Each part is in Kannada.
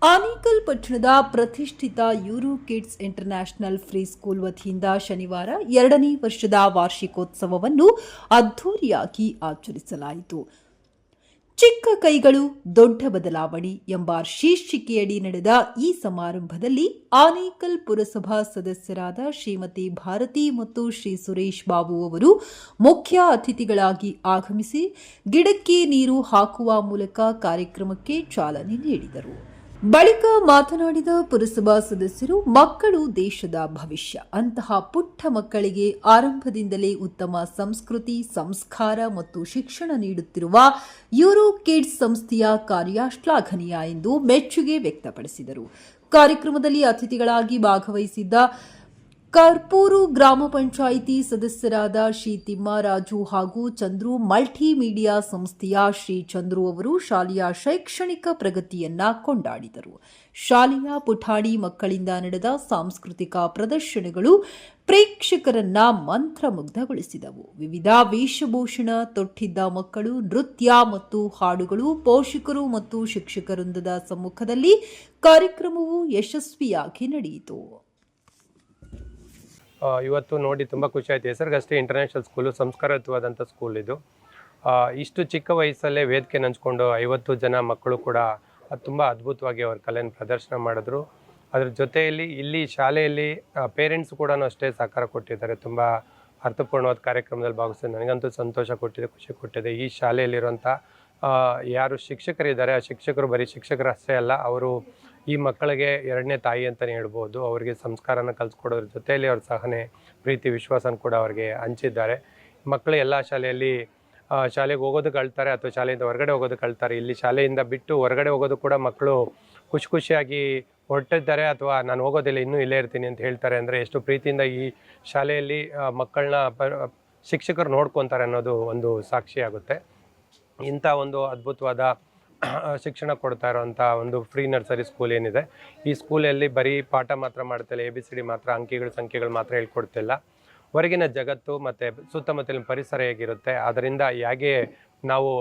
ಆನೇಕಲ್ ಪಟ್ಟಣದ ಪ್ರತಿಷ್ಠಿತ euro kids international free school ವತಿಯಿಂದ ಶನಿವಾರ 2ನೇ ವರ್ಷದ ವಾರ್ಷಿಕೋತ್ಸವವನ್ನು ಅದ್ದೂರಿಯಾಗಿ ಆಚರಿಸಲಾಯಿತು. ಚಿಕ್ಕ ಕೈಗಳು ದೊಡ್ಡ ಬದಲಾವಣೆ ಎಂಬ ಶೀರ್ಷಿಕೆಯಡಿ ನಡೆದ ಈ ಸಮಾರಂಭದಲ್ಲಿ ಆನೇಕಲ್ ಪುರಸಭಾ ಸದಸ್ಯರಾದ ಶ್ರೀಮತಿ ಭಾರತಿ ಮತ್ತು ಶ್ರೀ ಸುರೇಶ್ ಬಾಬು ಅವರು ಮುಖ್ಯ ಅತಿಥಿಗಳಾಗಿ ಆಗಮಿಸಿ ಗಿಡಕ್ಕೆ ನೀರು ಹಾಕುವ ಮೂಲಕ ಕಾರ್ಯಕ್ರಮಕ್ಕೆ ಚಾಲನೆ ನೀಡಿದರು. ಬಳಿಕ ಮಾತನಾಡಿದ ಪುರಸಭಾ ಸದಸ್ಯರು, ಮಕ್ಕಳು ದೇಶದ ಭವಿಷ್ಯ. ಅಂತಹ ಪುಟ್ಟ ಮಕ್ಕಳಿಗೆ ಆರಂಭದಿಂದಲೇ ಉತ್ತಮ ಸಂಸ್ಕೃತಿ, ಸಂಸ್ಕಾರ ಮತ್ತು ಶಿಕ್ಷಣ ನೀಡುತ್ತಿರುವ ಯೂರೋ ಕಿಡ್ಸ್ ಸಂಸ್ಥೆಯ ಕಾರ್ಯ ಶ್ಲಾಘನೀಯ ಎಂದು ಮೆಚ್ಚುಗೆ ವ್ಯಕ್ತಪಡಿಸಿದರು. ಕಾರ್ಯಕ್ರಮದಲ್ಲಿ ಅತಿಥಿಗಳಾಗಿ ಭಾಗವಹಿಸಿದ್ದ ಕರ್ಪೂರು ಗ್ರಾಮ ಪಂಚಾಯಿತಿ ಸದಸ್ಯರಾದ ಶ್ರೀ ತಿಮ್ಮರಾಜು ಹಾಗೂ ಚಂದ್ರು ಮಲ್ಟಿಮೀಡಿಯಾ ಸಂಸ್ಥೆಯ ಶ್ರೀ ಚಂದ್ರು ಅವರು ಶಾಲೆಯ ಶೈಕ್ಷಣಿಕ ಪ್ರಗತಿಯನ್ನ ಕೊಂಡಾಡಿದರು. ಶಾಲೆಯ ಪುಟಾಣಿ ಮಕ್ಕಳಿಂದ ನಡೆದ ಸಾಂಸ್ಕೃತಿಕ ಪ್ರದರ್ಶನಗಳು ಪ್ರೇಕ್ಷಕರನ್ನ ಮಂತ್ರಮುಗ್ಧಗೊಳಿಸಿದವು. ವಿವಿಧ ವೇಷಭೂಷಣ ತೊಟ್ಟಿದ್ದ ಮಕ್ಕಳು ನೃತ್ಯ ಮತ್ತು ಹಾಡುಗಳು ಪೋಷಕರು ಮತ್ತು ಶಿಕ್ಷಕ ವೃಂದದ ಸಮ್ಮುಖದಲ್ಲಿ ಕಾರ್ಯಕ್ರಮವು ಯಶಸ್ವಿಯಾಗಿ ನಡೆಯಿತು. ಇವತ್ತು ನೋಡಿ ತುಂಬ ಖುಷಿ ಆಯಿತು. ಹೆಸರಿಗಷ್ಟೇ ಇಂಟರ್ನ್ಯಾಷನಲ್ ಸ್ಕೂಲು, ಸಂಸ್ಕಾರಯುತವಾದಂಥ ಸ್ಕೂಲ್ ಇದು. ಇಷ್ಟು ಚಿಕ್ಕ ವಯಸ್ಸಲ್ಲೇ ವೇದಿಕೆ ಹಂಚ್ಕೊಂಡು 50 ಜನ ಮಕ್ಕಳು ಕೂಡ ತುಂಬ ಅದ್ಭುತವಾಗಿ ಅವ್ರ ಕಲೆಯನ್ನು ಪ್ರದರ್ಶನ ಮಾಡಿದ್ರು. ಅದ್ರ ಜೊತೆಯಲ್ಲಿ ಇಲ್ಲಿ ಶಾಲೆಯಲ್ಲಿ ಪೇರೆಂಟ್ಸ್ ಕೂಡ ಅಷ್ಟೇ ಸಹಕಾರ ಕೊಟ್ಟಿದ್ದಾರೆ. ತುಂಬ ಅರ್ಥಪೂರ್ಣವಾದ ಕಾರ್ಯಕ್ರಮದಲ್ಲಿ ಭಾಗವಹಿಸಿ ನನಗಂತೂ ಸಂತೋಷ ಕೊಟ್ಟಿದೆ, ಖುಷಿ ಕೊಟ್ಟಿದೆ. ಈ ಶಾಲೆಯಲ್ಲಿರುವಂಥ ಯಾರು ಶಿಕ್ಷಕರಿದ್ದಾರೆ, ಆ ಶಿಕ್ಷಕರು ಬರೀ ಶಿಕ್ಷಕರಷ್ಟೇ ಅಲ್ಲ, ಅವರು ಈ ಮಕ್ಕಳಿಗೆ ಎರಡನೇ ತಾಯಿ ಅಂತಲೇ ಹೇಳ್ಬೋದು. ಅವರಿಗೆ ಸಂಸ್ಕಾರನ ಕಲಿಸ್ಕೊಡೋದ್ರ ಜೊತೆಯಲ್ಲಿ ಅವ್ರ ಸಹನೆ, ಪ್ರೀತಿ, ವಿಶ್ವಾಸನ ಕೂಡ ಅವ್ರಿಗೆ ಹಂಚಿದ್ದಾರೆ. ಮಕ್ಕಳು ಎಲ್ಲ ಶಾಲೆಯಲ್ಲಿ ಶಾಲೆಗೆ ಹೋಗೋದಕ್ಕೆ ಅಳ್ತಾರೆ ಅಥವಾ ಶಾಲೆಯಿಂದ ಹೊರಗಡೆ ಹೋಗೋದಕ್ಕೆ ಅಳ್ತಾರೆ. ಇಲ್ಲಿ ಶಾಲೆಯಿಂದ ಬಿಟ್ಟು ಹೊರಗಡೆ ಹೋಗೋದು ಕೂಡ ಮಕ್ಕಳು ಖುಷಿಯಾಗಿ ಹೊರಟಿದ್ದಾರೆ ಅಥವಾ ನಾನು ಹೋಗೋದಿಲ್ಲ, ಇನ್ನೂ ಇಲ್ಲೇ ಇರ್ತೀನಿ ಅಂತ ಹೇಳ್ತಾರೆ. ಅಂದರೆ ಎಷ್ಟು ಪ್ರೀತಿಯಿಂದ ಈ ಶಾಲೆಯಲ್ಲಿ ಮಕ್ಕಳನ್ನ ಶಿಕ್ಷಕರು ನೋಡ್ಕೊತಾರೆ ಅನ್ನೋದು ಒಂದು ಸಾಕ್ಷಿಯಾಗುತ್ತೆ. ಇಂಥ ಒಂದು ಅದ್ಭುತವಾದ ಶಿಕ್ಷಣ ಕೊಡ್ತಾ ಇರೋವಂಥ ಒಂದು ಫ್ರೀ ನರ್ಸರಿ ಸ್ಕೂಲ್ ಏನಿದೆ, ಈ ಸ್ಕೂಲಲ್ಲಿ ಬರೀ ಪಾಠ ಮಾತ್ರ ಮಾಡ್ತಿಲ್ಲ, ABCD ಮಾತ್ರ, ಸಂಖ್ಯೆಗಳು ಮಾತ್ರ ಹೇಳ್ಕೊಡ್ತಿಲ್ಲ. ಹೊರಗಿನ ಜಗತ್ತು ಮತ್ತು ಸುತ್ತಮುತ್ತಲಿನ ಪರಿಸರ ಹೇಗಿರುತ್ತೆ, ಅದರಿಂದ ಹೇಗೆ ನಾವು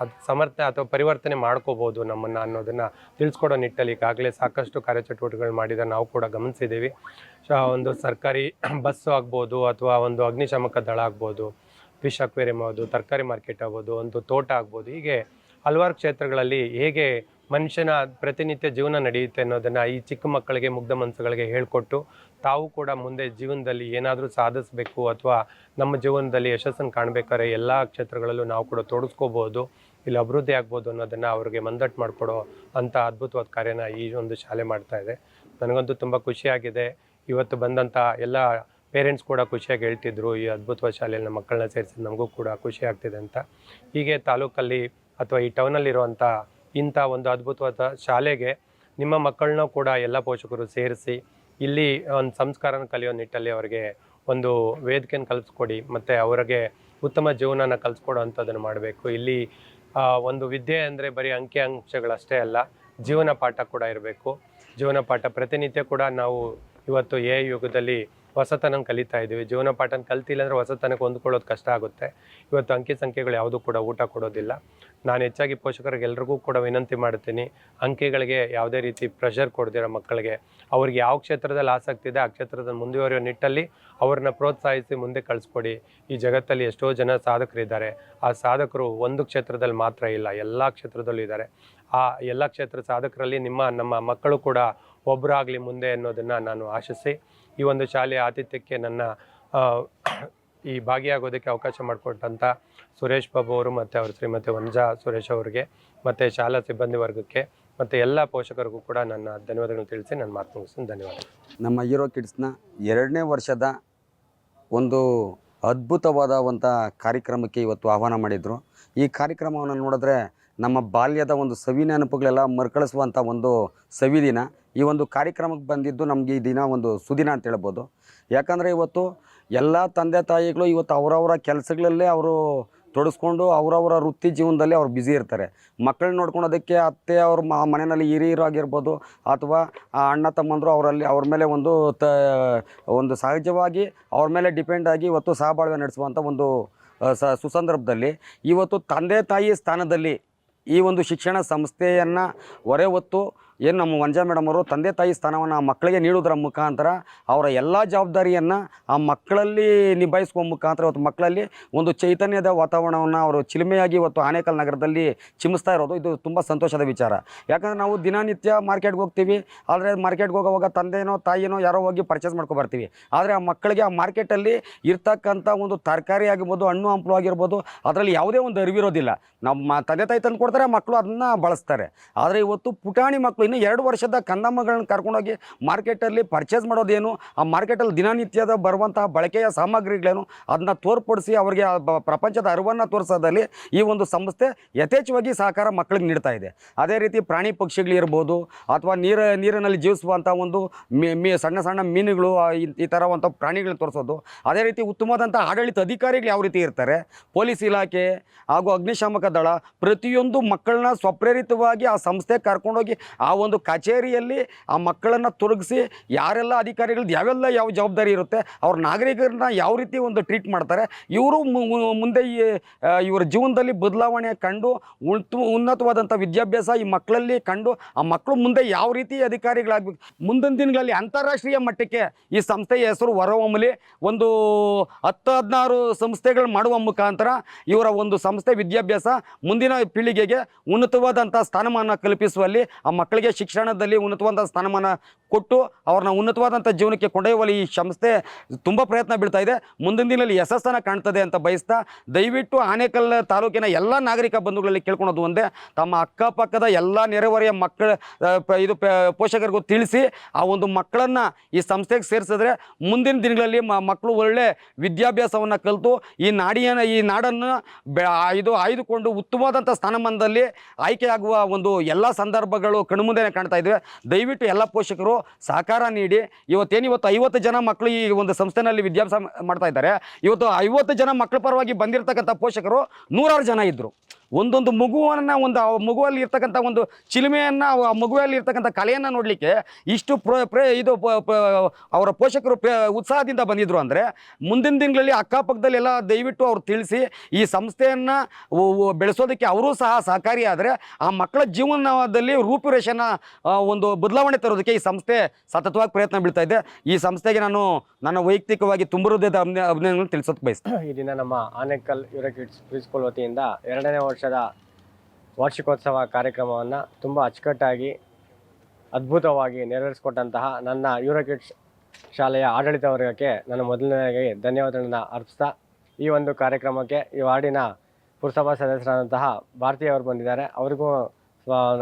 ಅದು ಸಮರ್ಥನೆ ಅಥವಾ ಪರಿವರ್ತನೆ ಮಾಡ್ಕೋಬೋದು ನಮ್ಮನ್ನು ಅನ್ನೋದನ್ನು ತಿಳಿಸ್ಕೊಡೋ ನಿಟ್ಟಲ್ಲಿ ಈಗಾಗಲೇ ಸಾಕಷ್ಟು ಕಾರ್ಯಚಟುವಟಿಕೆಗಳು ಮಾಡಿದ ನಾವು ಕೂಡ ಗಮನಿಸಿದ್ದೀವಿ. ಒಂದು ಸರ್ಕಾರಿ ಬಸ್ಸು ಆಗ್ಬೋದು ಅಥವಾ ಒಂದು ಅಗ್ನಿಶಾಮಕ ದಳ ಆಗ್ಬೋದು, ಫಿಶ್ ಅಕ್ವೇರಿಯಂ ಆಗ್ಬೋದು, ತರಕಾರಿ ಮಾರ್ಕೆಟ್ ಆಗ್ಬೋದು, ಒಂದು ತೋಟ ಆಗ್ಬೋದು, ಹೀಗೆ ಹಲವಾರು ಕ್ಷೇತ್ರಗಳಲ್ಲಿ ಹೇಗೆ ಮನುಷ್ಯನ ಪ್ರತಿನಿತ್ಯ ಜೀವನ ನಡೆಯುತ್ತೆ ಅನ್ನೋದನ್ನು ಈ ಚಿಕ್ಕ ಮಕ್ಕಳಿಗೆ, ಮುಗ್ಧ ಮನಸ್ಸುಗಳಿಗೆ ಹೇಳಿಕೊಟ್ಟು ತಾವು ಕೂಡ ಮುಂದೆ ಜೀವನದಲ್ಲಿ ಏನಾದರೂ ಸಾಧಿಸಬೇಕು ಅಥವಾ ನಮ್ಮ ಜೀವನದಲ್ಲಿ ಯಶಸ್ಸನ್ನು ಕಾಣಬೇಕಾದ್ರೆ ಎಲ್ಲ ಕ್ಷೇತ್ರಗಳಲ್ಲೂ ನಾವು ಕೂಡ ತೊಡಗಿಸ್ಕೋಬೋದು, ಇಲ್ಲಿ ಅಭಿವೃದ್ಧಿ ಆಗ್ಬೋದು ಅನ್ನೋದನ್ನು ಅವ್ರಿಗೆ ಮಂದಟ್ಟು ಮಾಡಿಕೊಡೋ ಅಂಥ ಅದ್ಭುತವಾದ ಕಾರ್ಯನ ಈ ಒಂದು ಶಾಲೆ ಮಾಡ್ತಾ ಇದೆ. ನನಗಂತೂ ತುಂಬ ಖುಷಿಯಾಗಿದೆ. ಇವತ್ತು ಬಂದಂಥ ಎಲ್ಲ ಪೇರೆಂಟ್ಸ್ ಕೂಡ ಖುಷಿಯಾಗಿ ಹೇಳ್ತಿದ್ರು, ಈ ಅದ್ಭುತವಾದ ಶಾಲೆಯಲ್ಲಿ ನಮ್ಮ ಮಕ್ಕಳನ್ನ ಸೇರಿಸಿ ನಮಗೂ ಕೂಡ ಖುಷಿ ಆಗ್ತಿದೆ ಅಂತ. ಹೀಗೆ ತಾಲೂಕಲ್ಲಿ ಅಥವಾ ಈ ಟೌನಲ್ಲಿರುವಂಥ ಇಂಥ ಒಂದು ಅದ್ಭುತವಾದ ಶಾಲೆಗೆ ನಿಮ್ಮ ಮಕ್ಕಳನ್ನ ಕೂಡ ಎಲ್ಲ ಪೋಷಕರು ಸೇರಿಸಿ ಇಲ್ಲಿ ಒಂದು ಸಂಸ್ಕಾರನ ಕಲಿಯೋ ನಿಟ್ಟಲ್ಲಿ ಅವರಿಗೆ ಒಂದು ವೇದಿಕೆಯನ್ನು ಕಲಿಸ್ಕೊಡಿ ಮತ್ತು ಅವರಿಗೆ ಉತ್ತಮ ಜೀವನನ ಕಲಿಸ್ಕೊಡೋ ಅಂಥದ್ದನ್ನು ಮಾಡಬೇಕು. ಇಲ್ಲಿ ಒಂದು ವಿದ್ಯೆ ಅಂದರೆ ಬರೀ ಅಂಕಿಅಂಶಗಳಷ್ಟೇ ಅಲ್ಲ, ಜೀವನ ಪಾಠ ಕೂಡ ಇರಬೇಕು. ಜೀವನ ಪಾಠ ಪ್ರತಿನಿತ್ಯ ಕೂಡ ನಾವು ಇವತ್ತು AI ಯುಗದಲ್ಲಿ ಹೊಸತನ ಕಲಿತಾ ಇದ್ದೀವಿ. ಜೀವನ ಪಾಠನ ಕಲ್ತಿಲ್ಲ ಅಂದರೆ ಹೊಸತನಕ್ಕೆ ಹೊಂದ್ಕೊಳ್ಳೋದು ಕಷ್ಟ ಆಗುತ್ತೆ. ಇವತ್ತು ಸಂಖ್ಯೆಗಳು ಯಾವುದೂ ಕೂಡ ಊಟ ಕೊಡೋದಿಲ್ಲ. ನಾನು ಹೆಚ್ಚಾಗಿ ಪೋಷಕರಿಗೆಲ್ರಿಗೂ ಕೂಡ ವಿನಂತಿ ಮಾಡ್ತೀನಿ, ಅಂಕಿಗಳಿಗೆ ಯಾವುದೇ ರೀತಿ ಪ್ರೆಷರ್ ಕೊಡ್ದಿರೋ ಮಕ್ಕಳಿಗೆ ಅವ್ರಿಗೆ ಯಾವ ಕ್ಷೇತ್ರದಲ್ಲಿ ಆಸಕ್ತಿ ಇದೆ ಆ ಕ್ಷೇತ್ರದಲ್ಲಿ ಮುಂದುವರಿಯೋ ನಿಟ್ಟಲ್ಲಿ ಅವ್ರನ್ನ ಪ್ರೋತ್ಸಾಹಿಸಿ ಮುಂದೆ ಕಳಿಸ್ಕೊಡಿ. ಈ ಜಗತ್ತಲ್ಲಿ ಎಷ್ಟೋ ಜನ ಸಾಧಕರಿದ್ದಾರೆ. ಆ ಸಾಧಕರು ಒಂದು ಕ್ಷೇತ್ರದಲ್ಲಿ ಮಾತ್ರ ಇಲ್ಲ, ಎಲ್ಲ ಕ್ಷೇತ್ರದಲ್ಲೂ ಇದ್ದಾರೆ. ಆ ಎಲ್ಲ ಕ್ಷೇತ್ರ ಸಾಧಕರಲ್ಲಿ ನಮ್ಮ ಮಕ್ಕಳು ಕೂಡ ಒಬ್ಬರಾಗಲಿ ಮುಂದೆ ಅನ್ನೋದನ್ನು ನಾನು ಆಶಿಸಿ ಈ ಒಂದು ಶಾಲೆಯ ಆತಿಥ್ಯಕ್ಕೆ ನನ್ನ ಈ ಭಾಗಿಯಾಗೋದಕ್ಕೆ ಅವಕಾಶ ಮಾಡಿಕೊಟ್ಟಂಥ ಸುರೇಶ್ ಬಾಬು ಅವರು ಮತ್ತು ಅವರು ಶ್ರೀಮತಿ ವಂಜಾ ಸುರೇಶ್ ಅವರಿಗೆ ಮತ್ತು ಶಾಲಾ ಸಿಬ್ಬಂದಿ ವರ್ಗಕ್ಕೆ ಮತ್ತು ಎಲ್ಲ ಪೋಷಕರಿಗೂ ಕೂಡ ನನ್ನ ಧನ್ಯವಾದಗಳನ್ನು ತಿಳಿಸಿ ನನ್ನ ಮಾತು ಮುಗಿಸ್ತೀನಿ. ಧನ್ಯವಾದ. ನಮ್ಮ ಯೂರೋ ಕಿಡ್ಸ್ನ 2ನೇ ವರ್ಷದ ಒಂದು ಅದ್ಭುತವಾದಂಥ ಕಾರ್ಯಕ್ರಮಕ್ಕೆ ಇವತ್ತು ಆಹ್ವಾನ ಮಾಡಿದರು. ಈ ಕಾರ್ಯಕ್ರಮವನ್ನು ನೋಡಿದ್ರೆ ನಮ್ಮ ಬಾಲ್ಯದ ಒಂದು ಸವಿ ನೆನಪುಗಳೆಲ್ಲ ಮರುಕಳಿಸುವಂಥ ಒಂದು ಸವಿದಿನ. ಈ ಒಂದು ಕಾರ್ಯಕ್ರಮಕ್ಕೆ ಬಂದಿದ್ದು ನಮಗೆ ಈ ದಿನ ಒಂದು ಸುದಿನ ಅಂತ ಹೇಳ್ಬೋದು. ಯಾಕಂದರೆ ಇವತ್ತು ಎಲ್ಲ ತಂದೆ ತಾಯಿಗಳು ಇವತ್ತು ಅವರವರ ಕೆಲಸಗಳಲ್ಲೇ ಅವರು ತೊಡಸ್ಕೊಂಡು ಅವರವರ ವೃತ್ತಿ ಜೀವನದಲ್ಲಿ ಅವ್ರು ಬ್ಯುಸಿ ಇರ್ತಾರೆ. ಮಕ್ಕಳನ್ನ ನೋಡ್ಕೊಳೋದಕ್ಕೆ ಅತ್ತೆ ಅವ್ರ ಮನೆಯಲ್ಲಿ ಹಿರಿಯರು ಆಗಿರ್ಬೋದು ಅಥವಾ ಅಣ್ಣ ತಮ್ಮಂದರು ಅವ್ರ ಮೇಲೆ ಒಂದು ಸಹಜವಾಗಿ ಅವ್ರ ಮೇಲೆ ಡಿಪೆಂಡ್ ಆಗಿ ಇವತ್ತು ಸಹಬಾಳ್ವೆ ನಡೆಸುವಂಥ ಒಂದು ಸುಸಂದರ್ಭದಲ್ಲಿ ಇವತ್ತು ತಂದೆ ತಾಯಿ ಸ್ಥಾನದಲ್ಲಿ ಈ ಒಂದು ಶಿಕ್ಷಣ ಸಂಸ್ಥೆಯನ್ನು ಹೊರೆ ಹೊತ್ತು ಏನು ನಮ್ಮ ವಂಜಾ ಮೇಡಮ್ ಅವರು ತಂದೆ ತಾಯಿ ಸ್ಥಾನವನ್ನು ಆ ಮಕ್ಕಳಿಗೆ ನೀಡೋದ್ರ ಮುಖಾಂತರ ಅವರ ಎಲ್ಲ ಜವಾಬ್ದಾರಿಯನ್ನು ಆ ಮಕ್ಕಳಲ್ಲಿ ನಿಭಾಯಿಸುವ ಮುಖಾಂತರ ಇವತ್ತು ಮಕ್ಕಳಲ್ಲಿ ಒಂದು ಚೈತನ್ಯದ ವಾತಾವರಣವನ್ನು ಅವರು ಚಿಲುಮೆಯಾಗಿ ಇವತ್ತು ಆನೇಕಲ್ ನಗರದಲ್ಲಿ ಚಿಮ್ಮಿಸ್ತಾ ಇರೋದು ಇದು ತುಂಬ ಸಂತೋಷದ ವಿಚಾರ. ಯಾಕಂದರೆ ನಾವು ದಿನನಿತ್ಯ ಮಾರ್ಕೆಟ್ಗೆ ಹೋಗ್ತೀವಿ, ಆದರೆ ಮಾರ್ಕೆಟ್ಗೆ ಹೋಗೋವಾಗ ತಂದೆನೋ ತಾಯಿನೋ ಯಾರೋ ಹೋಗಿ ಪರ್ಚೇಸ್ ಮಾಡ್ಕೊಬರ್ತೀವಿ. ಆದರೆ ಆ ಮಕ್ಕಳಿಗೆ ಆ ಮಾರ್ಕೆಟಲ್ಲಿ ಇರ್ತಕ್ಕಂಥ ಒಂದು ತರಕಾರಿ ಆಗಿರ್ಬೋದು, ಹಣ್ಣು ಹಂಪಲು ಆಗಿರ್ಬೋದು, ಅದರಲ್ಲಿ ಯಾವುದೇ ಒಂದು ಅರಿವಿರೋದಿಲ್ಲ. ನಮ್ಮ ತಂದೆ ತಾಯಿ ತಂದು ಕೊಡ್ತಾರೆ, ಮಕ್ಕಳು ಅದನ್ನು ಬಳಸ್ತಾರೆ. ಆದರೆ ಇವತ್ತು ಪುಟಾಣಿ ಮಕ್ಕಳು ಇನ್ನು 2 ವರ್ಷದ ಕಂದಮ್ಮಗಳನ್ನ ಕರ್ಕೊಂಡೋಗಿ ಮಾರ್ಕೆಟಲ್ಲಿ ಪರ್ಚೇಸ್ ಮಾಡೋದೇನು, ಆ ಮಾರ್ಕೆಟಲ್ಲಿ ದಿನನಿತ್ಯದ ಬರುವಂತಹ ಬಳಕೆಯ ಸಾಮಗ್ರಿಗಳೇನು ಅದನ್ನ ತೋರ್ಪಡಿಸಿ ಅವರಿಗೆ ಪ್ರಪಂಚದ ಅರಿವನ್ನು ತೋರಿಸೋದಲ್ಲಿ ಈ ಒಂದು ಸಂಸ್ಥೆ ಯಥೇಚ್ಛವಾಗಿ ಸಹಕಾರ ಮಕ್ಕಳಿಗೆ ನೀಡ್ತಾ ಇದೆ. ಅದೇ ರೀತಿ ಪ್ರಾಣಿ ಪಕ್ಷಿಗಳಿರ್ಬೋದು ಅಥವಾ ನೀರಿನಲ್ಲಿ ಜೀವಿಸುವಂಥ ಒಂದು ಸಣ್ಣ ಸಣ್ಣ ಮೀನುಗಳು, ಈ ಥರವಂಥ ಪ್ರಾಣಿಗಳನ್ನ ತೋರಿಸೋದು. ಅದೇ ರೀತಿ ಉತ್ತಮವಾದಂಥ ಆಡಳಿತ ಅಧಿಕಾರಿಗಳು ಯಾವ ರೀತಿ ಇರ್ತಾರೆ, ಪೊಲೀಸ್ ಇಲಾಖೆ ಹಾಗೂ ಅಗ್ನಿಶಾಮಕ ದಳ ಪ್ರತಿಯೊಂದು ಮಕ್ಕಳನ್ನ ಸ್ವಪ್ರೇರಿತವಾಗಿ ಆ ಸಂಸ್ಥೆ ಕರ್ಕೊಂಡೋಗಿ ಆ ಒಂದು ಕಚೇರಿಯಲ್ಲಿ ಆ ಮಕ್ಕಳನ್ನು ತೊಡಗಿಸಿ ಯಾರೆಲ್ಲ ಅಧಿಕಾರಿಗಳದ್ದು ಯಾವ ಜವಾಬ್ದಾರಿ ಇರುತ್ತೆ, ಅವ್ರ ನಾಗರಿಕರನ್ನ ಯಾವ ರೀತಿ ಒಂದು ಟ್ರೀಟ್ ಮಾಡ್ತಾರೆ, ಇವರು ಮುಂದೆ ಇವರ ಜೀವನದಲ್ಲಿ ಬದಲಾವಣೆ ಕಂಡು ಉನ್ನತವಾದಂಥ ವಿದ್ಯಾಭ್ಯಾಸ ಈ ಮಕ್ಕಳಲ್ಲಿ ಕಂಡು ಆ ಮಕ್ಕಳು ಮುಂದೆ ಯಾವ ರೀತಿ ಅಧಿಕಾರಿಗಳಾಗಬೇಕು, ಮುಂದಿನ ದಿನಗಳಲ್ಲಿ ಅಂತಾರಾಷ್ಟ್ರೀಯ ಮಟ್ಟಕ್ಕೆ ಈ ಸಂಸ್ಥೆಯ ಹೆಸರು ಹೊರಹೊಮ್ಮಲಿ. ಒಂದು 10-16 ಸಂಸ್ಥೆಗಳು ಮಾಡುವ ಮುಖಾಂತರ ಇವರ ಒಂದು ಸಂಸ್ಥೆ ವಿದ್ಯಾಭ್ಯಾಸ ಮುಂದಿನ ಪೀಳಿಗೆಗೆ ಉನ್ನತವಾದಂಥ ಸ್ಥಾನಮಾನ ಕಲ್ಪಿಸುವಲ್ಲಿ, ಆ ಮಕ್ಕಳಿಗೆ ಶಿಕ್ಷಣದಲ್ಲಿ ಉನ್ನತವಾದ ಸ್ಥಾನಮಾನ ಕೊಟ್ಟು ಅವ್ರನ್ನ ಉನ್ನತವಾದಂಥ ಜೀವನಕ್ಕೆ ಕೊಂಡೊಯ್ಯುವಲ್ಲಿ ಈ ಸಂಸ್ಥೆ ತುಂಬ ಪ್ರಯತ್ನ ಬೀಳ್ತಾ ಇದೆ. ಮುಂದಿನ ದಿನದಲ್ಲಿ ಯಶಸ್ಸನ್ನು ಕಾಣ್ತದೆ ಅಂತ ಬಯಸ್ತಾ, ದಯವಿಟ್ಟು ಆನೇಕಲ್ ತಾಲೂಕಿನ ಎಲ್ಲ ನಾಗರಿಕ ಬಂಧುಗಳಲ್ಲಿ ಕೇಳ್ಕೊಳೋದು ಒಂದೇ, ತಮ್ಮ ಅಕ್ಕಪಕ್ಕದ ಎಲ್ಲ ನೆರೆಹೊರೆಯ ಮಕ್ಕಳ ಪೋಷಕರಿಗೂ ತಿಳಿಸಿ ಆ ಒಂದು ಮಕ್ಕಳನ್ನು ಈ ಸಂಸ್ಥೆಗೆ ಸೇರಿಸಿದ್ರೆ ಮುಂದಿನ ದಿನಗಳಲ್ಲಿ ಮಕ್ಕಳು ಒಳ್ಳೆ ವಿದ್ಯಾಭ್ಯಾಸವನ್ನು ಕಲಿತು ಈ ನಾಡನ್ನು ಆಯ್ದುಕೊಂಡು ಉತ್ತಮವಾದಂಥ ಸ್ಥಾನಮಾನದಲ್ಲಿ ಆಯ್ಕೆಯಾಗುವ ಒಂದು ಎಲ್ಲ ಸಂದರ್ಭಗಳು ಕಣ್ಮುಂದೆನೇ ಕಾಣ್ತಾ ಇದ್ವಿ. ದಯವಿಟ್ಟು ಎಲ್ಲ ಪೋಷಕರು ಸಹಕಾರ ನೀಡಿ. ಇವತ್ತು 50 ಜನ ಮಕ್ಕಳು ಈ ಒಂದು ಸಂಸ್ಥೆಯಲ್ಲಿ ವಿದ್ಯಾಭ್ಯಾಸ ಮಾಡ್ತಾ ಇದ್ದಾರೆ. ಇವತ್ತು 50 ಜನ ಮಕ್ಕಳ ಪರವಾಗಿ ಬಂದಿರತಕ್ಕಂಥ ಪೋಷಕರು 100 ಜನ ಇದ್ದರು. ಒಂದೊಂದು ಮಗುವಲ್ಲಿ ಇರ್ತಕ್ಕಂಥ ಒಂದು ಚಿಲುಮೆಯನ್ನು, ಆ ಮಗುವಲ್ಲಿ ಇರ್ತಕ್ಕಂಥ ಕಲೆಯನ್ನು ನೋಡಲಿಕ್ಕೆ ಇಷ್ಟು ಅವರ ಪೋಷಕರು ಉತ್ಸಾಹದಿಂದ ಬಂದಿದ್ದರು ಅಂದರೆ ಮುಂದಿನ ದಿನಗಳಲ್ಲಿ ಅಕ್ಕಪಕ್ಕದಲ್ಲಿ ಎಲ್ಲ ದಯವಿಟ್ಟು ಅವ್ರು ತಿಳಿಸಿ ಈ ಸಂಸ್ಥೆಯನ್ನು ಬೆಳೆಸೋದಕ್ಕೆ ಅವರೂ ಸಹ ಸಹಕಾರಿಯಾದರೆ ಆ ಮಕ್ಕಳ ಜೀವನದಲ್ಲಿ ರೂಪುರೇಷೆನ ಒಂದು ಬದಲಾವಣೆ ತರೋದಕ್ಕೆ ಈ ಸಂಸ್ಥೆ ಸತತವಾಗಿ ಪ್ರಯತ್ನ ಬೀಳ್ತಾ ಇದೆ. ಈ ಸಂಸ್ಥೆಗೆ ನಾನು ನನ್ನ ವೈಯಕ್ತಿಕವಾಗಿ ತುಂಬ ಹೃದಯದ ಅಭಿನಂದನೆಗಳನ್ನು ತಿಳಿಸೋಕೆ ಬಯಸ್ತೇನೆ. ಈ ದಿನ ನಮ್ಮ ಆನೇಕಲ್ ಯೂರೋ ಕಿಡ್ಸ್ ಪ್ರಿಸ್ಕೂಲ್ ವತಿಯಿಂದ 2ನೇ ವರ್ಷದ ವಾರ್ಷಿಕೋತ್ಸವ ಕಾರ್ಯಕ್ರಮವನ್ನು ತುಂಬ ಅಚ್ಚುಕಟ್ಟಾಗಿ ಅದ್ಭುತವಾಗಿ ನೆರವೇರಿಸಿಕೊಟ್ಟಂತಹ ನನ್ನ ಯೂರೋ ಕಿಡ್ಸ್ ಶಾಲೆಯ ಆಡಳಿತ ವರ್ಗಕ್ಕೆ ನಾನು ಮೊದಲನೇದಾಗಿ ಧನ್ಯವಾದಗಳನ್ನು ಅರ್ಪಿಸ್ತಾ, ಈ ಒಂದು ಕಾರ್ಯಕ್ರಮಕ್ಕೆ ಈ ವಾರ್ಡಿನ ಪುರಸಭಾ ಸದಸ್ಯರಾದಂತಹ ಭಾರತಿ ಅವರು ಬಂದಿದ್ದಾರೆ,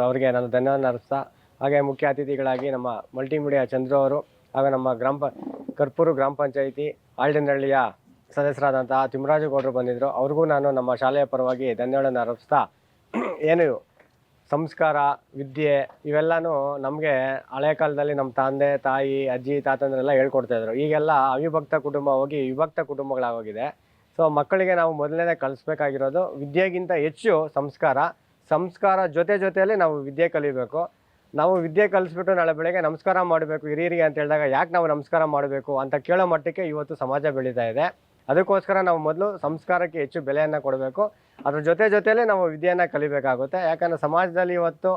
ಅವರಿಗೆ ನಾನು ಧನ್ಯವಾದ ಅರ್ಪಿಸ್ತಾ, ಹಾಗೆ ಮುಖ್ಯ ಅತಿಥಿಗಳಾಗಿ ನಮ್ಮ ಮಲ್ಟಿಮೀಡಿಯಾ ಚಂದ್ರು ಅವರು ಹಾಗೂ ನಮ್ಮ ಕರ್ಪೂರು ಗ್ರಾಮ ಪಂಚಾಯಿತಿ ಆಲ್ಡನಹಳ್ಳಿಯ ಸದಸ್ಯರಾದಂತಹ ತಿಮ್ಮರಾಜು ಗೌಡರು ಬಂದಿದ್ದರು. ಅವ್ರಿಗೂ ನಾನು ನಮ್ಮ ಶಾಲೆಯ ಪರವಾಗಿ ಧನ್ಯವಾದವನ್ನು ಅರ್ಪಿಸ್ತಾ, ಏನು ಸಂಸ್ಕಾರ, ವಿದ್ಯೆ ಇವೆಲ್ಲನೂ ನಮಗೆ ಹಳೆ ಕಾಲದಲ್ಲಿ ನಮ್ಮ ತಂದೆ ತಾಯಿ ಅಜ್ಜಿ ತಾತಂದರೆಲ್ಲ ಹೇಳ್ಕೊಡ್ತಾಯಿದ್ರು. ಈಗೆಲ್ಲ ಅವಿಭಕ್ತ ಕುಟುಂಬ ಹೋಗಿ ವಿಭಕ್ತ ಕುಟುಂಬಗಳಾಗೋಗಿದೆ. ಸೊ ಮಕ್ಕಳಿಗೆ ನಾವು ಮೊದಲನೇ ಕಲಿಸ್ಬೇಕಾಗಿರೋದು ವಿದ್ಯೆಗಿಂತ ಹೆಚ್ಚು ಸಂಸ್ಕಾರ ಜೊತೆಯಲ್ಲಿ ನಾವು ವಿದ್ಯೆ ಕಲಿಬೇಕು. ನಾವು ವಿದ್ಯೆ ಕಲಿಸ್ಬಿಟ್ಟು ನಾಳೆ ಬೆಳಗ್ಗೆ ನಮಸ್ಕಾರ ಮಾಡಬೇಕು ಹಿರಿಯರಿಗೆ ಅಂತ ಹೇಳಿದಾಗ ಯಾಕೆ ನಾವು ನಮಸ್ಕಾರ ಮಾಡಬೇಕು ಅಂತ ಕೇಳೋ ಮಟ್ಟಕ್ಕೆ ಇವತ್ತು ಸಮಾಜ ಬೆಳೀತಾ ಇದೆ. ಅದಕ್ಕೋಸ್ಕರ ನಾವು ಮೊದಲು ಸಂಸ್ಕಾರಕ್ಕೆ ಹೆಚ್ಚು ಬೆಲೆಯನ್ನು ಕೊಡಬೇಕು. ಅದ್ರ ಜೊತೆಯಲ್ಲೇ ನಾವು ವಿದ್ಯೆಯನ್ನು ಕಲಿಬೇಕಾಗುತ್ತೆ. ಯಾಕಂದರೆ ಸಮಾಜದಲ್ಲಿ ಇವತ್ತು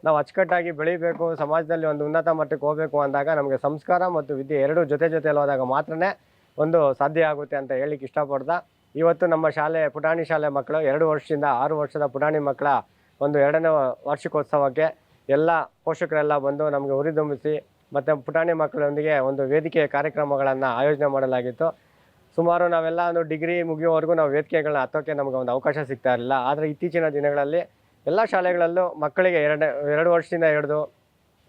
ನಾವು ಅಚ್ಚುಕಟ್ಟಾಗಿ ಬೆಳಿಬೇಕು, ಸಮಾಜದಲ್ಲಿ ಒಂದು ಉನ್ನತ ಮಟ್ಟಕ್ಕೆ ಹೋಗಬೇಕು ಅಂದಾಗ ನಮಗೆ ಸಂಸ್ಕಾರ ಮತ್ತು ವಿದ್ಯೆ ಎರಡೂ ಜೊತೆಯಲ್ಲಿ ಹೋದಾಗ ಮಾತ್ರನೇ ಒಂದು ಸಾಧ್ಯ ಆಗುತ್ತೆ ಅಂತ ಹೇಳಲಿಕ್ಕೆ ಇಷ್ಟಪಡ್ತಾ, ಇವತ್ತು ನಮ್ಮ ಶಾಲೆ ಪುಟಾಣಿ ಶಾಲೆ ಮಕ್ಕಳು 2 ವರ್ಷದಿಂದ 6 ವರ್ಷದ ಪುಟಾಣಿ ಮಕ್ಕಳ ಒಂದು 2ನೇ ವಾರ್ಷಿಕೋತ್ಸವಕ್ಕೆ ಎಲ್ಲ ಪೋಷಕರೆಲ್ಲ ಬಂದು ನಮಗೆ ಹುರಿದುಂಬಿಸಿ ಮತ್ತು ಪುಟಾಣಿ ಮಕ್ಕಳೊಂದಿಗೆ ಒಂದು ವೇದಿಕೆ ಕಾರ್ಯಕ್ರಮಗಳನ್ನು ಆಯೋಜನೆ ಮಾಡಲಾಗಿತ್ತು. ಸುಮಾರು ನಾವೆಲ್ಲ ಒಂದು ಡಿಗ್ರಿ ಮುಗಿಯೋವರೆಗೂ ನಾವು ವೇದಿಕೆಗಳನ್ನ ಹತ್ತೋಕ್ಕೆ ನಮಗೆ ಒಂದು ಅವಕಾಶ ಸಿಗ್ತಾ ಇರಲಿಲ್ಲ. ಆದರೆ ಇತ್ತೀಚಿನ ದಿನಗಳಲ್ಲಿ ಎಲ್ಲ ಶಾಲೆಗಳಲ್ಲೂ ಮಕ್ಕಳಿಗೆ 2 ವರ್ಷದಿಂದ ಹಿಡಿದು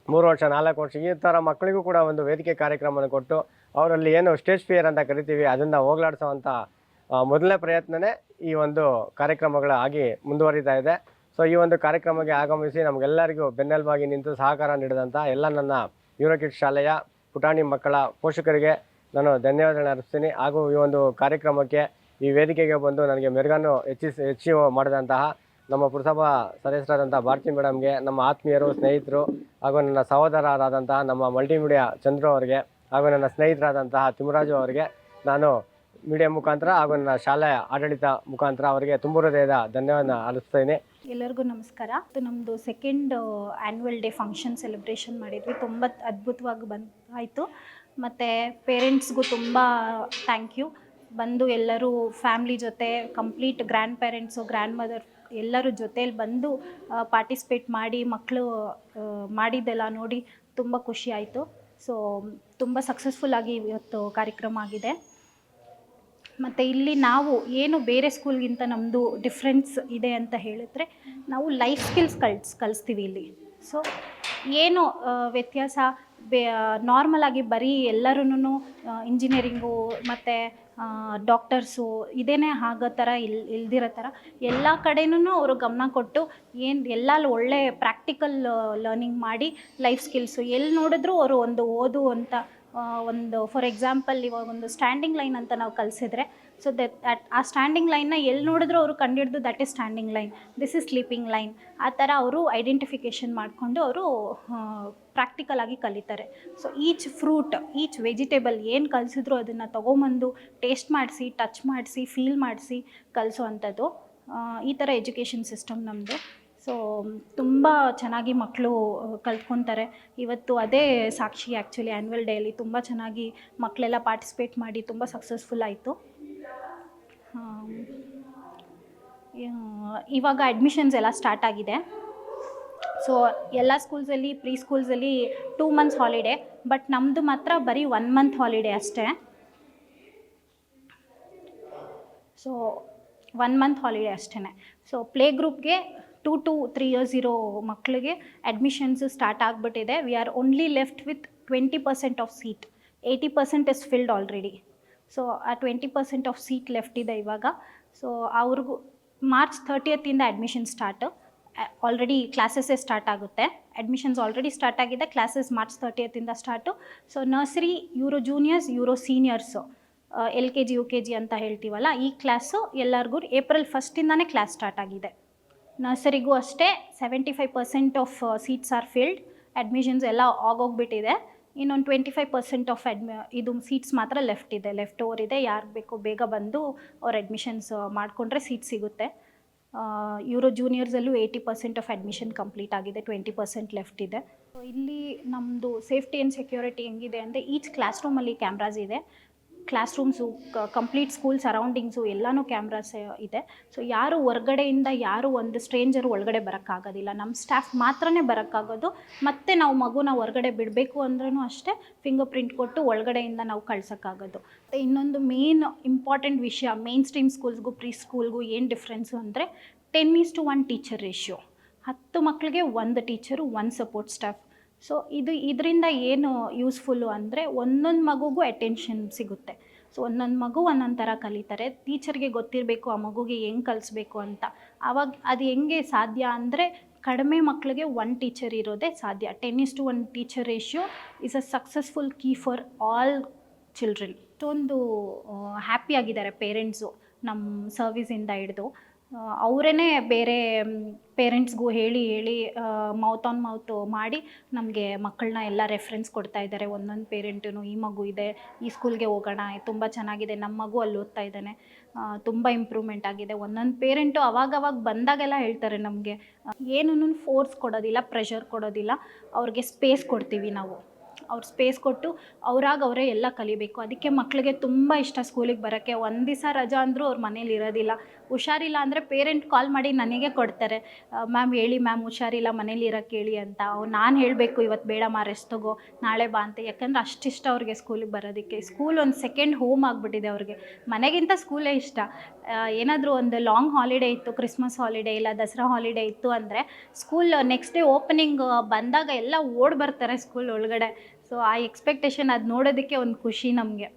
3 ವರ್ಷ 4 ವರ್ಷ ಈ ಥರ ಮಕ್ಕಳಿಗೂ ಕೂಡ ಒಂದು ವೇದಿಕೆ ಕಾರ್ಯಕ್ರಮವನ್ನು ಕೊಟ್ಟು ಅವರಲ್ಲಿ ಏನು ಸ್ಟೇಜ್ ಫಿಯರ್ ಅಂತ ಕರಿತೀವಿ ಅದನ್ನು ಹೋಗಲಾಡಿಸೋವಂಥ ಮೊದಲನೇ ಪ್ರಯತ್ನವೇ ಈ ಒಂದು ಕಾರ್ಯಕ್ರಮಗಳು ಆಗಿ ಮುಂದುವರಿತಾ ಇದೆ. ಸೊ ಈ ಒಂದು ಕಾರ್ಯಕ್ರಮಕ್ಕೆ ಆಗಮಿಸಿ ನಮಗೆಲ್ಲರಿಗೂ ಬೆನ್ನೆಲುಬಾಗಿ ನಿಂತು ಸಹಕಾರ ನೀಡಿದಂಥ ಎಲ್ಲ ನನ್ನ ಯೂರೋ ಕಿಡ್ಸ್ ಶಾಲೆಯ ಪುಟಾಣಿ ಮಕ್ಕಳ ಪೋಷಕರಿಗೆ ನಾನು ಧನ್ಯವಾದಗಳನ್ನು ಅರ್ಪಿಸ್ತೀನಿ. ಹಾಗೂ ಈ ಒಂದು ಕಾರ್ಯಕ್ರಮಕ್ಕೆ ಈ ವೇದಿಕೆಗೆ ಬಂದು ನನಗೆ ಮೆರುಗನ್ನು ಹೆಚ್ಚಿ ಮಾಡಿದಂತಹ ನಮ್ಮ ಪುರಸಭಾ ಸದಸ್ಯರಾದಂಥ ಭಾರತಿ ಮೇಡಮ್ಗೆ, ನಮ್ಮ ಆತ್ಮೀಯರು ಸ್ನೇಹಿತರು ಹಾಗೂ ನನ್ನ ಸಹೋದರರಾದಂತಹ ನಮ್ಮ ಮಲ್ಟಿಮೀಡಿಯಾ ಚಂದ್ರು ಅವರಿಗೆ ಹಾಗೂ ನನ್ನ ಸ್ನೇಹಿತರಾದಂತಹ ತಿಮ್ಮರಾಜು ಅವರಿಗೆ ನಾನು ಮೀಡಿಯಾ ಮುಖಾಂತರ ಹಾಗೂ ನನ್ನ ಶಾಲೆಯ ಆಡಳಿತ ಮುಖಾಂತರ ಅವರಿಗೆ ತುಂಬ ಹೃದಯದ ಧನ್ಯವಾದ ಅರ್ಪಿಸ್ತೀನಿ. ಎಲ್ಲರಿಗೂ ನಮಸ್ಕಾರ. ಇದು ನಮ್ಮದು second annual day function celebration ಮಾಡಿದ್ವಿ. ತುಂಬ ಅದ್ಭುತವಾಗಿ ಆಯಿತು. ಮತ್ತು ಪೇರೆಂಟ್ಸ್ಗೂ ತುಂಬ ಥ್ಯಾಂಕ್ ಯು. ಬಂದು ಎಲ್ಲರೂ ಫ್ಯಾಮ್ಲಿ ಜೊತೆ complete grand parents, grand mother ಎಲ್ಲರೂ ಜೊತೇಲಿ ಬಂದು ಪಾರ್ಟಿಸಿಪೇಟ್ ಮಾಡಿ ಮಕ್ಕಳು ಮಾಡಿದ್ದೆಲ್ಲ ನೋಡಿ ತುಂಬ ಖುಷಿ ಆಯಿತು. ಸೊ ತುಂಬ ಸಕ್ಸಸ್ಫುಲ್ಲಾಗಿ ಇವತ್ತು ಕಾರ್ಯಕ್ರಮ ಆಗಿದೆ. ಮತ್ತು ಇಲ್ಲಿ ನಾವು ಏನು ಬೇರೆ ಸ್ಕೂಲ್ಗಿಂತ ನಮ್ಮದು ಡಿಫ್ರೆನ್ಸ್ ಇದೆ ಅಂತ ಹೇಳಿದ್ರೆ, ನಾವು ಲೈಫ್ ಸ್ಕಿಲ್ಸ್ ಕಲಿಸ್ತೀವಿ ಇಲ್ಲಿ. ಸೊ ಏನು ವ್ಯತ್ಯಾಸ ನಾರ್ಮಲಾಗಿ ಬರೀ ಎಲ್ಲರೂ ಇಂಜಿನಿಯರಿಂಗು ಮತ್ತು ಡಾಕ್ಟರ್ಸು ಇದೇನೇ ಆಗೋ ಥರ ಇಲ್ದಿರೋ ಥರ ಎಲ್ಲ ಕಡೆನೂ ಅವರು ಗಮನ ಕೊಟ್ಟು ಏನು ಎಲ್ಲ ಒಳ್ಳೆ ಪ್ರಾಕ್ಟಿಕಲ್ ಲರ್ನಿಂಗ್ ಮಾಡಿ ಲೈಫ್ ಸ್ಕಿಲ್ಸು ಎಲ್ಲಿ ನೋಡಿದ್ರೂ ಅವರು ಒಂದು ಓದು ಅಂತ ಒಂದು ಫಾರ್ ಎಕ್ಸಾಂಪಲ್ ಇವಾಗ ಒಂದು ಸ್ಟ್ಯಾಂಡಿಂಗ್ ಲೈನ್ ಅಂತ ನಾವು ಕಲಿಸಿದ್ರೆ, ಸೊ ದಟ್ ಆ ಸ್ಟ್ಯಾಂಡಿಂಗ್ ಲೈನ್ನ ಎಲ್ಲಿ ನೋಡಿದ್ರೂ ಅವರು ಕಂಡುಹಿಡಿದು that is standing line, this is sleeping line, ಆ ಥರ ಅವರು ಐಡೆಂಟಿಫಿಕೇಷನ್ ಮಾಡಿಕೊಂಡು ಅವರು ಪ್ರಾಕ್ಟಿಕಲ್ ಆಗಿ ಕಲಿತಾರೆ. So each fruit, each vegetable ಏನು ಕಲಿಸಿದ್ರು ಅದನ್ನು ತೊಗೊಂಬಂದು ಟೇಸ್ಟ್ ಮಾಡಿಸಿ, ಟಚ್ ಮಾಡಿಸಿ, ಫೀಲ್ ಮಾಡಿಸಿ ಕಲಿಸೋ ಅಂಥದ್ದು ಈ ಥರ ಎಜುಕೇಷನ್ ಸಿಸ್ಟಮ್ ನಮ್ಮದು. ಸೊ ತುಂಬ ಚೆನ್ನಾಗಿ ಮಕ್ಕಳು ಕಲ್ತ್ಕೊತಾರೆ. ಇವತ್ತು ಅದೇ ಸಾಕ್ಷಿ. ಆ್ಯಕ್ಚುಲಿ ಆ್ಯನ್ಯುವಲ್ ಡೇಯಲ್ಲಿ ತುಂಬ ಚೆನ್ನಾಗಿ ಮಕ್ಕಳೆಲ್ಲ ಪಾರ್ಟಿಸಿಪೇಟ್ ಮಾಡಿ ತುಂಬ ಸಕ್ಸಸ್ಫುಲ್ ಆಯಿತು. ಇವಾಗ ಅಡ್ಮಿಷನ್ಸ್ ಎಲ್ಲ ಸ್ಟಾರ್ಟ್ ಆಗಿದೆ. ಸೊ ಎಲ್ಲ ಸ್ಕೂಲ್ಸಲ್ಲಿ, ಪ್ರೀ ಸ್ಕೂಲ್ಸಲ್ಲಿ 2 months ಹಾಲಿಡೇ, ಬಟ್ ನಮ್ಮದು ಮಾತ್ರ ಬರೀ 1 month ಹಾಲಿಡೇ ಅಷ್ಟೇ. ಸೊ 1 month ಹಾಲಿಡೇ ಅಷ್ಟೇ. ಸೊ ಪ್ಲೇ ಗ್ರೂಪ್ಗೆ 2 to 3 years ಇರೋ ಮಕ್ಕಳಿಗೆ ಅಡ್ಮಿಷನ್ಸ್ ಸ್ಟಾರ್ಟ್ ಆಗಿಬಿಟ್ಟಿದೆ. We are only left with 20% of seat. 80% is filled already. So ಆ 20% ಆಫ್ ಸೀಟ್ ಲೆಫ್ಟ್ ಇದೆ ಇವಾಗ. ಸೊ ಅವ್ರಿಗೂ March 30th admission start. Already ಕ್ಲಾಸಸ್ಸೇ ಸ್ಟಾರ್ಟ್ ಆಗುತ್ತೆ. ಅಡ್ಮಿಷನ್ಸ್ ಆಲ್ರೆಡಿ ಸ್ಟಾರ್ಟ್ ಆಗಿದೆ. Classes March 30th start. So nursery, euro juniors, euro seniors, LKG UKG ಅಂತ ಹೇಳ್ತೀವಲ್ಲ, ಈ ಕ್ಲಾಸು ಎಲ್ಲರಿಗೂ April 1st ಕ್ಲಾಸ್ ಸ್ಟಾರ್ಟ್ ಆಗಿದೆ. ನರ್ಸರಿಗೂ ಅಷ್ಟೇ 75% of seats R filled. Admissions ಎಲ್ಲ ಆಗೋಗ್ಬಿಟ್ಟಿದೆ. ಇನ್ನೊಂದು 25% ಆಫ್ ಇದು ಸೀಟ್ಸ್ ಮಾತ್ರ ಲೆಫ್ಟ್ ಇದೆ, ಲೆಫ್ಟ್ ಓವರ್ ಇದೆ. ಯಾರು ಬೇಕೋ ಬೇಗ ಬಂದು ಅವ್ರು ಅಡ್ಮಿಷನ್ಸ್ ಮಾಡಿಕೊಂಡ್ರೆ ಸೀಟ್ ಸಿಗುತ್ತೆ. ಯೂರೋ ಜೂನಿಯರ್ಸಲ್ಲೂ 80% ಆಫ್ ಅಡ್ಮಿಷನ್ ಕಂಪ್ಲೀಟ್ ಆಗಿದೆ, 20% ಲೆಫ್ಟ್ ಇದೆ. ಸೊ ಇಲ್ಲಿ ನಮ್ಮದು ಸೇಫ್ಟಿ ಆ್ಯಂಡ್ ಸೆಕ್ಯೂರಿಟಿ ಹೆಂಗಿದೆ ಅಂದರೆ, ಈಚ್ ಕ್ಲಾಸ್ ರೂಮಲ್ಲಿ ಕ್ಯಾಮ್ರಾಸ್ ಇದೆ. Class rooms, complete school surroundings ಎಲ್ಲನೂ ಕ್ಯಾಮ್ರಾಸ್ ಇದೆ. ಸೊ ಯಾರು ಹೊರ್ಗಡೆಯಿಂದ ಯಾರು ಒಂದು ಸ್ಟ್ರೇಂಜರು ಒಳಗಡೆ ಬರೋಕ್ಕಾಗೋದಿಲ್ಲ. ನಮ್ಮ ಸ್ಟಾಫ್ ಮಾತ್ರನೇ ಬರೋಕ್ಕಾಗೋದು. ಮತ್ತು ನಾವು ಮಗುನ ಹೊರ್ಗಡೆ ಬಿಡಬೇಕು ಅಂದ್ರೂ ಅಷ್ಟೇ ಫಿಂಗರ್ ಪ್ರಿಂಟ್ ಕೊಟ್ಟು ಒಳಗಡೆಯಿಂದ ನಾವು ಕಳ್ಸೋಕ್ಕಾಗೋದು. ಮತ್ತು ಇನ್ನೊಂದು ಮೇನ್ ಇಂಪಾರ್ಟೆಂಟ್ ವಿಷಯ, ಮೇನ್ ಸ್ಟ್ರೀಮ್ ಸ್ಕೂಲ್ಸ್ಗೂ ಪ್ರೀ ಸ್ಕೂಲ್ಗೂ ಏನು ಡಿಫ್ರೆನ್ಸು ಅಂದರೆ 10:1 ಟೀಚರ್ ರೇಷಿಯೋ. 10 ಮಕ್ಕಳಿಗೆ 1 ಟೀಚರು, 1 ಸಪೋರ್ಟ್ ಸ್ಟಾಫ್. ಸೊ ಇದರಿಂದ ಏನು ಯೂಸ್ಫುಲ್ಲು ಅಂದರೆ, ಒಂದೊಂದು ಮಗುಗೂ ಅಟೆನ್ಷನ್ ಸಿಗುತ್ತೆ. ಸೊ ಒಂದೊಂದು ಮಗು ಒಂದೊಂದು ಥರ ಕಲಿತಾರೆ. ಟೀಚರ್ಗೆ ಗೊತ್ತಿರಬೇಕು ಆ ಮಗುಗೆ ಹೆಂಗೆ ಕಲಿಸ್ಬೇಕು ಅಂತ. ಆವಾಗ ಅದು ಹೆಂಗೆ ಸಾಧ್ಯ ಅಂದರೆ, ಕಡಿಮೆ ಮಕ್ಕಳಿಗೆ 1 ಟೀಚರ್ ಇರೋದೇ ಸಾಧ್ಯ. 10:1 teacher ratio is a successful key for all children. ಅಷ್ಟೊಂದು ಹ್ಯಾಪಿಯಾಗಿದ್ದಾರೆ ಪೇರೆಂಟ್ಸು ನಮ್ಮ ಸರ್ವಿಸಿಂದ ಹಿಡಿದು. ಅವರೇ ಬೇರೆ ಪೇರೆಂಟ್ಸ್ಗೂ ಹೇಳಿ ಮೌತ್ ಆನ್ ಮೌತ್ ಮಾಡಿ ನಮಗೆ ಮಕ್ಕಳನ್ನ ಎಲ್ಲ ರೆಫರೆನ್ಸ್ ಕೊಡ್ತಾ ಇದ್ದಾರೆ. ಒಂದೊಂದು ಪೇರೆಂಟೂ ಈ ಮಗು ಇದೆ, ಈ ಸ್ಕೂಲ್ಗೆ ಹೋಗೋಣ, ತುಂಬ ಚೆನ್ನಾಗಿದೆ, ನಮ್ಮ ಮಗು ಅಲ್ಲಿ ಓದ್ತಾ ಇದ್ದಾನೆ, ತುಂಬ ಇಂಪ್ರೂವ್ಮೆಂಟ್ ಆಗಿದೆ. ಒಂದೊಂದು ಪೇರೆಂಟು ಅವಾಗವಾಗ ಬಂದಾಗೆಲ್ಲ ಹೇಳ್ತಾರೆ ನಮಗೆ. ಏನೂ ಫೋರ್ಸ್ ಕೊಡೋದಿಲ್ಲ, ಪ್ರೆಷರ್ ಕೊಡೋದಿಲ್ಲ. ಅವ್ರಿಗೆ ಸ್ಪೇಸ್ ಕೊಡ್ತೀವಿ ನಾವು. ಅವ್ರು ಸ್ಪೇಸ್ ಕೊಟ್ಟು ಅವರೇ ಎಲ್ಲ ಕಲಿಬೇಕು. ಅದಕ್ಕೆ ಮಕ್ಕಳಿಗೆ ತುಂಬ ಇಷ್ಟ ಸ್ಕೂಲಿಗೆ ಬರೋಕ್ಕೆ. ಒಂದು ದಿವಸ ರಜಾ ಅಂದರೂ ಅವ್ರ ಮನೇಲಿ ಇರೋದಿಲ್ಲ. ಹುಷಾರಿಲ್ಲ ಅಂದರೆ ಪೇರೆಂಟ್ ಕಾಲ್ ಮಾಡಿ ನನಗೆ ಕೊಡ್ತಾರೆ, ಮ್ಯಾಮ್ ಹೇಳಿ ಮ್ಯಾಮ್ ಹುಷಾರಿಲ್ಲ, ಮನೇಲಿ ಇರೋಕ್ಕೆ ಹೇಳಿ ಅಂತ. ನಾನು ಹೇಳಬೇಕು ಇವತ್ತು ಬೇಡಮ್ಮ ರೆಸ್ಟ್ ತಗೋ, ನಾಳೆ ಬಾ ಅಂತ. ಯಾಕಂದರೆ ಅಷ್ಟಿಷ್ಟ ಅವ್ರಿಗೆ ಸ್ಕೂಲಿಗೆ ಬರೋದಕ್ಕೆ. ಸ್ಕೂಲ್ ಒಂದು ಸೆಕೆಂಡ್ ಹೋಮ್ ಆಗಿಬಿಟ್ಟಿದೆ ಅವ್ರಿಗೆ. ಮನೆಗಿಂತ ಸ್ಕೂಲೇ ಇಷ್ಟ. ಏನಾದರೂ ಒಂದು ಲಾಂಗ್ ಹಾಲಿಡೇ ಇತ್ತು, ಕ್ರಿಸ್ಮಸ್ ಹಾಲಿಡೇ ಇಲ್ಲ ದಸರಾ ಹಾಲಿಡೇ ಇತ್ತು ಅಂದರೆ, ಸ್ಕೂಲ್ ನೆಕ್ಸ್ಟ್ ಡೇ ಓಪನಿಂಗ್ ಬಂದಾಗ ಎಲ್ಲ ಓಡಿ ಬರ್ತಾರೆ ಸ್ಕೂಲ್ ಒಳಗಡೆ. ಸೊ ಆ ಎಕ್ಸ್ಪೆಕ್ಟೇಷನ್ ಅದು ನೋಡೋದಕ್ಕೆ ಒಂದು ಖುಷಿ ನಮಗೆ.